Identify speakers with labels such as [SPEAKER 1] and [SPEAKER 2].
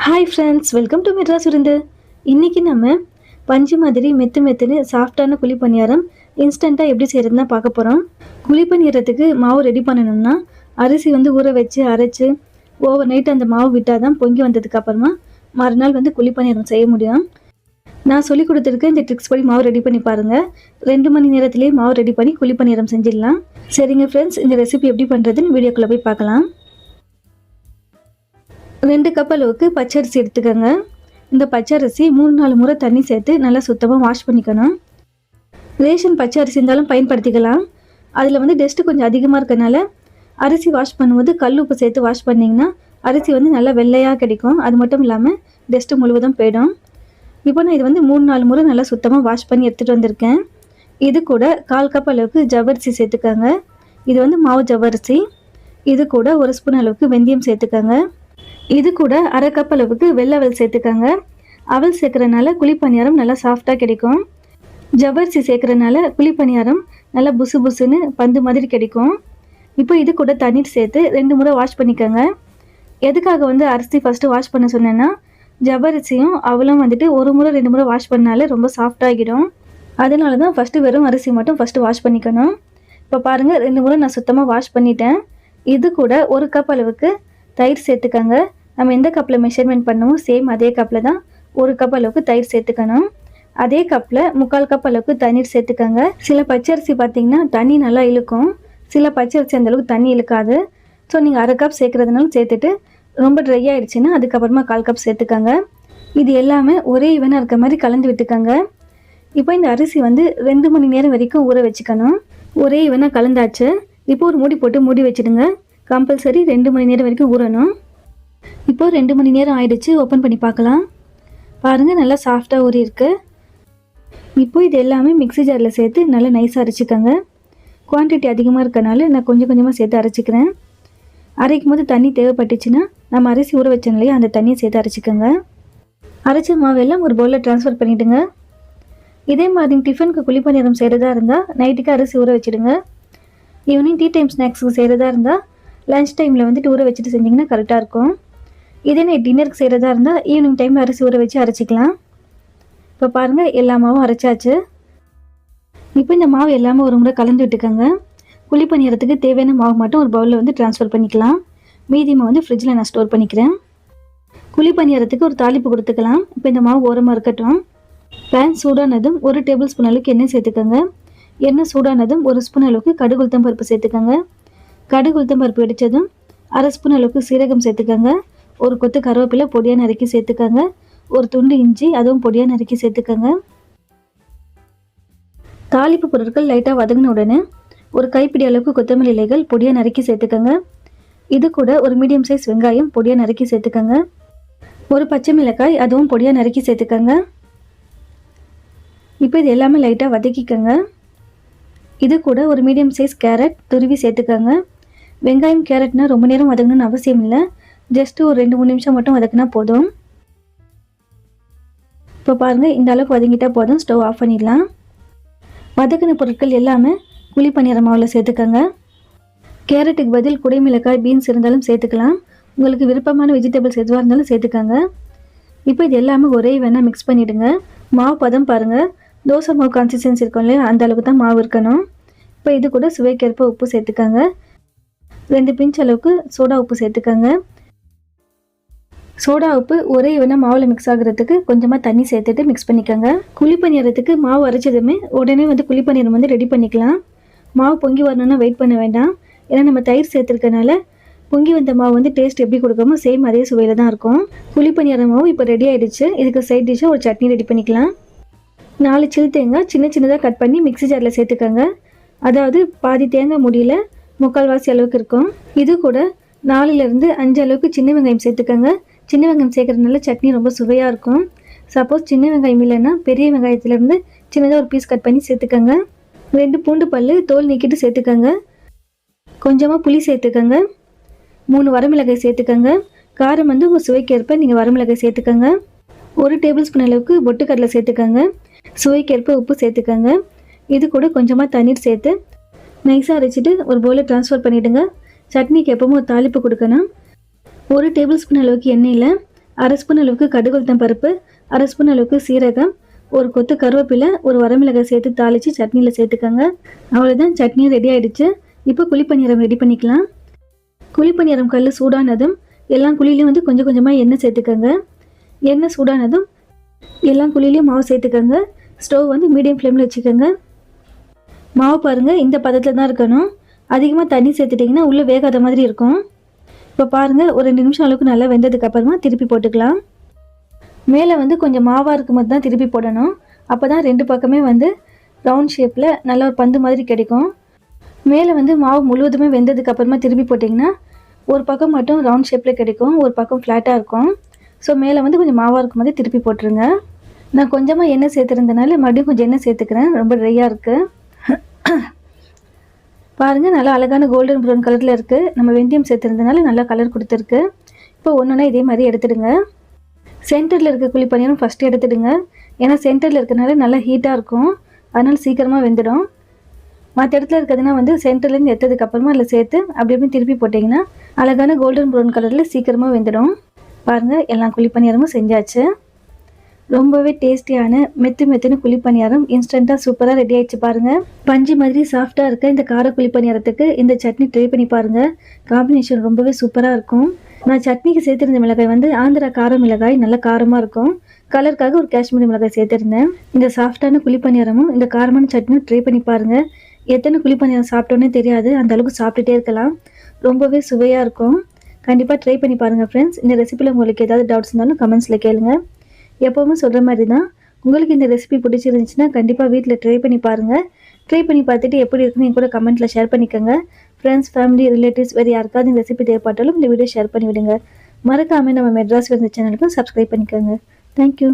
[SPEAKER 1] Hi friends, welcome to Madras விருந்து. இன்றைக்கி நம்ம பஞ்சு மாதிரி மெத்துன்னு சாஃப்டான குழி பணியாரம் இன்ஸ்டண்ட்டாக எப்படி செய்கிறதுன்னு தான் பார்க்க போகிறோம். குழி பணியாரத்துக்கு மாவு ரெடி பண்ணணும்னா அரிசி ஊற வச்சு அரைச்சி ஓவர் நைட் அந்த மாவு விட்டால் தான் பொங்கி வந்ததுக்கப்புறமா மறுநாள் குழி பணியாரம் செய்ய முடியும். நான் சொல்லி கொடுத்துருக்க இந்த ட்ரிக்ஸ் படி மாவு ரெடி பண்ணி பாருங்கள். 2 மணி நேரத்திலே மாவு ரெடி பண்ணி குழி பணியாரம் செஞ்சிடலாம். சரிங்க ஃப்ரெண்ட்ஸ், இந்த ரெசிபி எப்படி பண்ணுறதுன்னு வீடியோக்குள்ளே போய் பார்க்கலாம். 2 கப் அளவுக்கு பச்சரிசி எடுத்துக்கோங்க. இந்த பச்சரிசி 3-4 முறை தண்ணி சேர்த்து நல்லா சுத்தமாக வாஷ் பண்ணிக்கணும். ரேஷன் பச்சரிசி இருந்தாலும் பயன்படுத்திக்கலாம். அதில் டஸ்ட்டு கொஞ்சம் அதிகமாக இருக்கனால அரிசி வாஷ் பண்ணும்போது கல் உப்பு சேர்த்து வாஷ் பண்ணிங்கன்னா அரிசி நல்லா வெள்ளையாக கிடைக்கும். அது மட்டும் இல்லாமல் டஸ்ட்டு முழுவதும் போயிடும். இப்போ நான் இது 3-4 முறை நல்லா சுத்தமாக வாஷ் பண்ணி எடுத்துகிட்டு வந்திருக்கேன். இது கூட 1/4 கப் அளவுக்கு ஜவ்வரிசி சேர்த்துக்கோங்க. இது மாவு ஜவ்வரிசி. இது கூட 1 ஸ்பூன் அளவுக்கு வெந்தயம் சேர்த்துக்கோங்க. இது கூட 1/2 கப் அளவுக்கு வெள்ளை அவல் சேர்த்துக்கோங்க. அவல் சேர்க்குறனால குழி பணியாரம் நல்லா சாஃப்டாக கிடைக்கும். ஜவ்வரிசி சேர்க்குறனால குழி பணியாரம் நல்லா புசு புசுன்னு பந்து மாதிரி கிடைக்கும். இப்போ இது கூட தண்ணீர் சேர்த்து 2 முறை வாஷ் பண்ணிக்கோங்க. எதுக்காக அரிசி ஃபஸ்ட்டு வாஷ் பண்ண சொன்னேன்னா, ஜவ்வரிசியும் அவலும் 1 முறை 2 முறை வாஷ் பண்ணாலே ரொம்ப சாஃப்டாகிடும். அதனால தான் ஃபஸ்ட்டு வெறும் அரிசி மட்டும் ஃபஸ்ட்டு வாஷ் பண்ணிக்கணும். இப்போ பாருங்கள், 2 முறை நான் சுத்தமாக வாஷ் பண்ணிட்டேன். இது கூட 1 கப் அளவுக்கு தயிர் சேர்த்துக்கோங்க. நம்ம எந்த கப்பில் மெஷர்மெண்ட் பண்ணுவோம் சேம் அதே கப்பில் தான் 1 கப் அளவுக்கு தயிர் சேர்த்துக்கணும். அதே கப்பில் 3/4 கப் அளவுக்கு தண்ணீர் சேர்த்துக்கோங்க. சில பச்சரிசி பார்த்திங்கன்னா தண்ணி நல்லா இழுக்கும், சில பச்சரிசி அந்தளவுக்கு தண்ணி இழுக்காது. ஸோ நீங்கள் 1/2 கப் சேர்க்குறதுனாலும் சேர்த்துட்டு ரொம்ப ட்ரை ஆகிடுச்சின்னா அதுக்கப்புறமா 1/4 கப் சேர்த்துக்கோங்க. இது எல்லாமே ஒரே ஈவனாக இருக்க மாதிரி கலந்து விட்டுக்கோங்க. இப்போ இந்த அரிசி 2 மணி நேரம் வரைக்கும் ஊற வச்சுக்கணும். ஒரே ஈவனாக கலந்தாச்சு. இப்போ ஒரு மூடி போட்டு மூடி வச்சுடுங்க. கம்பல்சரி 2 மணி நேரம் வரைக்கும் ஊறணும். இப்போது 2 மணி நேரம் ஆயிடுச்சு. ஓப்பன் பண்ணி பார்க்கலாம். பாருங்கள், நல்லா சாஃப்டாக ஊறி இருக்குது. இப்போ இது எல்லாமே மிக்ஸி ஜாரில் சேர்த்து நல்லா நைஸாக அரைச்சிக்கோங்க. குவான்டிட்டி அதிகமாக இருக்கனால நான் கொஞ்சம் கொஞ்சமாக சேர்த்து அரைச்சிக்கிறேன். அரைக்கும் போது தண்ணி தேவைப்பட்டுச்சுன்னா நம்ம அரிசி ஊற வச்சோம் இல்லையா, அந்த தண்ணியை சேர்த்து அரைச்சிக்கோங்க. அரைச்ச மாவெல்லாம் ஒரு பவுலில் ட்ரான்ஸ்ஃபர் பண்ணிவிடுங்க. இதே மாதிரி டிஃபனுக்கு குழி பணியாரம் செய்கிறதா இருந்தால் நைட்டுக்கு அரிசி ஊற வச்சுடுங்க. ஈவினிங் டீ டைம் ஸ்நாக்ஸுக்கு செய்கிறதா இருந்தால் லன்ச் டைமில் ஊற வச்சுட்டு செஞ்சிங்கன்னா கரெக்டாக இருக்கும். இதே நைட் டின்னருக்கு செய்கிறதா இருந்தால் ஈவினிங் டைமில் அரிசி ஊற வச்சு அரைச்சிக்கலாம். இப்போ பாருங்கள், எல்லா மாவும் அரைச்சாச்சு. இப்போ இந்த மாவு எல்லாமே ஒரு முறை கலந்து விட்டுக்கோங்க. குழி பணியாரத்துக்கு தேவையான மாவு மட்டும் ஒரு பவுலில் ட்ரான்ஸ்ஃபர் பண்ணிக்கலாம். மீதி மாவு ஃப்ரிட்ஜில் நான் ஸ்டோர் பண்ணிக்கிறேன். குழி பணியாரத்துக்கு ஒரு தாளிப்பு கொடுத்துக்கலாம். இப்போ இந்த மாவு ஓரமாக இருக்கட்டும். பேன் சூடானதும் 1 டேபிள் ஸ்பூன் அளவுக்கு எண்ணெய் சேர்த்துக்கோங்க. எண்ணெய் சூடானதும் 1 ஸ்பூன் அளவுக்கு கடுகு உளுத்தம் பருப்பு சேர்த்துக்கோங்க. கடுகு உளுத்தம் பருப்பு வெடித்ததும் 1/2 ஸ்பூன் அளவுக்கு சீரகம் சேர்த்துக்கோங்க. ஒரு கொத்து கருவேப்பிலை பொடியாக நறுக்கி சேர்த்துக்கோங்க. ஒரு துண்டு இஞ்சி அதுவும் பொடியாக நறுக்கி சேர்த்துக்கோங்க. தாளிப்பு பொருட்கள் லைட்டாக வதங்கின உடனே ஒரு கைப்பிடி அளவுக்கு கொத்தமல்லி இலைகள் பொடியாக நறுக்கி சேர்த்துக்கோங்க. இது கூட ஒரு மீடியம் சைஸ் வெங்காயம் பொடியாக நறுக்கி சேர்த்துக்கோங்க. ஒரு பச்சை மிளகாய் அதுவும் பொடியாக நறுக்கி சேர்த்துக்கோங்க. இப்போ இது எல்லாமே லைட்டாக வதக்கிக்கோங்க. இது கூட ஒரு மீடியம் சைஸ் கேரட் துருவி சேர்த்துக்கோங்க. வெங்காயம் கேரட்னா ரொம்ப நேரம் வதங்கணும்னு அவசியம் இல்லை. ஜஸ்ட்டு ஒரு 2-3 நிமிஷம் மட்டும் வதக்கினா போதும். இப்போ பாருங்கள், இந்த அளவுக்கு வதங்கிட்டால் போதும். ஸ்டவ் ஆஃப் பண்ணிடலாம். வதக்கின பொருட்கள் எல்லாமே குழி பணியார மாவில் சேர்த்துக்கோங்க. கேரட்டுக்கு பதில் குடைமிளகாய் பீன்ஸ் இருந்தாலும் சேர்த்துக்கலாம். உங்களுக்கு விருப்பமான வெஜிடபிள்ஸ் எதுவாக இருந்தாலும் சேர்த்துக்கோங்க. இப்போ இது எல்லாமே ஒரே வேணால் மிக்ஸ் பண்ணிவிடுங்க. மாவு பதம் பாருங்கள், தோசை மாவு கன்சிஸ்டன்சி இருக்கும் இல்லையா, அந்த அளவுக்கு தான் மாவு இருக்கணும். இப்போ இது கூட சுவைக்கேற்ப உப்பு சேர்த்துக்கோங்க. 2 பிஞ்ச் அளவுக்கு சோடா உப்பு சேர்த்துக்கோங்க. சோடா உப்பு ஒரே வேணால் மாவில் மிக்ஸ் ஆகிறதுக்கு கொஞ்சமாக தண்ணி சேர்த்துட்டு மிக்ஸ் பண்ணிக்கோங்க. குழி பணியாரத்துக்கு மாவு அரைச்சதுமே உடனே குழி பணியாரம் ரெடி பண்ணிக்கலாம். மாவு பொங்கி வரணும்னா வெயிட் பண்ண வேண்டாம். ஏன்னா நம்ம தயிர் சேர்த்துருக்கனால பொங்கி வந்த மாவு டேஸ்ட் எப்படி கொடுக்குமோ சேம் அதே சுவையில் தான் இருக்கும். குழி பணியார மாவு இப்போ ரெடி ஆகிடுச்சு. இதுக்கு சைட் டிஷ்ஷாக ஒரு சட்னி ரெடி பண்ணிக்கலாம். 4 சில்லு தேங்காய் சின்னதாக கட் பண்ணி மிக்ஸி ஜாரில் சேர்த்துக்கோங்க. அதாவது பாதி தேங்காய் முடியல 3/4 அளவுக்கு இருக்கும். இது கூட 4-5 அளவுக்கு சின்ன வெங்காயம் சேர்த்துக்கோங்க. சின்ன வெங்காயம் சேர்க்குறதுனால சட்னி ரொம்ப சுவையாக இருக்கும். சப்போஸ் சின்ன வெங்காயம் இல்லைன்னா பெரிய வெங்காயத்துலேருந்து சின்னதாக ஒரு பீஸ் கட் பண்ணி சேர்த்துக்கோங்க. 2 பூண்டு பல் தோல் நீக்கிட்டு சேர்த்துக்கோங்க. கொஞ்சமாக புளி சேர்த்துக்கோங்க. 3 வரமிளகாய் சேர்த்துக்கோங்க. காரம் உங்கள் சுவைக்கேற்ப நீங்கள் வரமிளகாய் சேர்த்துக்கோங்க. 1 டேபிள் ஸ்பூன் அளவுக்கு பொட்டுக்கடலை சேர்த்துக்கோங்க. சுவைக்கேற்ப உப்பு சேர்த்துக்கோங்க. இது கூட கொஞ்சமாக தண்ணீர் சேர்த்து நைஸாக அரைச்சிட்டு ஒரு பவுலில் ட்ரான்ஸ்ஃபர் பண்ணிவிடுங்க. சட்னிக்கு எப்பவும் ஒரு தாளிப்பு கொடுக்கணும். 1 டேபிள் ஸ்பூன் அளவுக்கு எண்ணெயில் 1/2 ஸ்பூன் அளவுக்கு கடுகு உளுத்தம் பருப்பு, 1/2 ஸ்பூன் அளவுக்கு சீரகம், ஒரு கொத்து கருவேப்பிலை, ஒரு வரமிளகாய் சேர்த்து தாளித்து சட்னியில் சேர்த்துக்கோங்க. அவ்வளோதான், சட்னியும் ரெடி ஆகிடுச்சு. இப்போ குழிப்பணியாரம் ரெடி பண்ணிக்கலாம். குழிப்பணியாரம் கல் சூடானதும் எல்லா குழிலையும் வந்து கொஞ்சம் கொஞ்சமாக எண்ணெய் சேர்த்துக்கோங்க. எண்ணெய் சூடானதும் எல்லா குழிலையும் மாவு சேர்த்துக்கோங்க. ஸ்டவ் வந்து மீடியம் ஃப்ளேமில் வச்சுக்கோங்க. மாவு பாருங்கள், இந்த பதத்தில் தான் இருக்கணும். அதிகமாக தண்ணி சேர்த்துட்டிங்கன்னா உள்ளே வேகாத மாதிரி இருக்கும். இப்போ பாருங்கள், ஒரு 2 நிமிஷம் அளவுக்கு நல்லா வெந்ததுக்கப்புறமா திருப்பி போட்டுக்கலாம். மேலே வந்து கொஞ்சம் மாவாக இருக்கும்போது தான் திருப்பி போடணும். அப்போ தான் 2 பக்கமே வந்து ரவுண்ட் ஷேப்பில் நல்ல ஒரு பந்து மாதிரி கிடைக்கும். மேலே வந்து மாவு முழுவதுமே வெந்ததுக்கப்புறமா திருப்பி போட்டிங்கன்னா ஒரு பக்கம் மட்டும் ரவுண்ட் ஷேப்பில் கிடைக்கும், ஒரு பக்கம் ஃப்ளாட்டாக இருக்கும். ஸோ மேலே வந்து கொஞ்சம் மாவாக இருக்கும்போது திருப்பி போட்டுருங்க. நான் கொஞ்சமாக எண்ணெய் சேர்த்துருந்தனால மறுபடியும் கொஞ்சம் எண்ணெய் சேர்த்துக்கிறேன். ரொம்ப ட்ரையாக இருக்குது. பாருங்கள், நல்லா அழகான கோல்டன் ப்ரௌன் கலரில் இருக்குது. நம்ம வெந்தயம் சேர்த்துருந்தனால நல்லா கலர் கொடுத்துருக்கு. இப்போ ஒன்றுனா இதே மாதிரி எடுத்துடுங்க. சென்டரில் இருக்க குழிப்பணியாரம் ஃபஸ்ட்டு எடுத்துடுங்க. ஏன்னா சென்டரில் இருக்கிறதுனால நல்லா ஹீட்டாக இருக்கும், அதனால் சீக்கிரமாக வெந்துடும். மற்ற இடத்துல இருக்கிறதுனா வந்து சென்டர்லேருந்து எடுத்ததுக்கப்புறமா அதில் சேர்த்து அப்படி எப்படி திருப்பி போட்டிங்கன்னா அழகான கோல்டன் ப்ரௌன் கலரில் சீக்கிரமாக வெந்துடும். பாருங்கள், எல்லா குழிப்பணியாரமும் செஞ்சாச்சு. ரொம்பவே டேஸ்டியான மெத்துன்னு குழிப்பணியாரம் இன்ஸ்டண்ட்டாக சூப்பராக ரெடி ஆகிடுச்சு. பாருங்கள், பஞ்சு மாதிரி சாஃப்டாக இருக்க இந்த கார குழிப்பணியாரத்துக்கு இந்த சட்னி ட்ரை பண்ணி பாருங்கள். காம்பினேஷன் ரொம்பவே சூப்பராக இருக்கும். நான் சட்னிக்கு சேர்த்துருந்த மிளகாய் வந்து ஆந்திரா கார மிளகாய், நல்லா காரமாக இருக்கும். கலருக்காக ஒரு காஷ்மீரி மிளகாய் சேர்த்துருந்தேன். இந்த சாஃப்டான குழிப்பணியாரமும் இந்த காரமான சட்னியும் ட்ரை பண்ணி பாருங்கள். எத்தனை குழிப்பணியாரம் சாப்பிட்டோன்னே தெரியாது, அந்த அளவுக்கு சாப்பிட்டுட்டே இருக்கலாம். ரொம்பவே சுவையாக இருக்கும். கண்டிப்பாக ட்ரை பண்ணி பாருங்கள் ஃப்ரெண்ட்ஸ். இந்த ரெசிபியில் உங்களுக்கு ஏதாவது டவுட்ஸ் இருந்தாலும் கமெண்ட்ஸில் கேளுங்க. எப்போவுமே சொல்கிற மாதிரி தான், உங்களுக்கு இந்த ரெசிபி பிடிச்சிருந்துச்சுன்னா கண்டிப்பாக வீட்டில் ட்ரை பண்ணி பாருங்கள். ட்ரை பண்ணி பார்த்துட்டு எப்படி இருக்குன்னு என் கூட கமெண்ட்டில் ஷேர் பண்ணிக்கோங்க. ஃப்ரெண்ட்ஸ், ஃபேமிலி, ரிலேட்டிவ்ஸ் வேறு யாருக்காவது இந்த ரெசிபி தேவைப்பட்டாலும் இந்த வீடியோ ஷேர் பண்ணி விடுங்க. மறக்காமல் நம்ம மெட்ராஸ் வந்து சேனலுக்கும் சப்ஸ்கிரைப் பண்ணிக்கோங்க. தேங்க்யூ.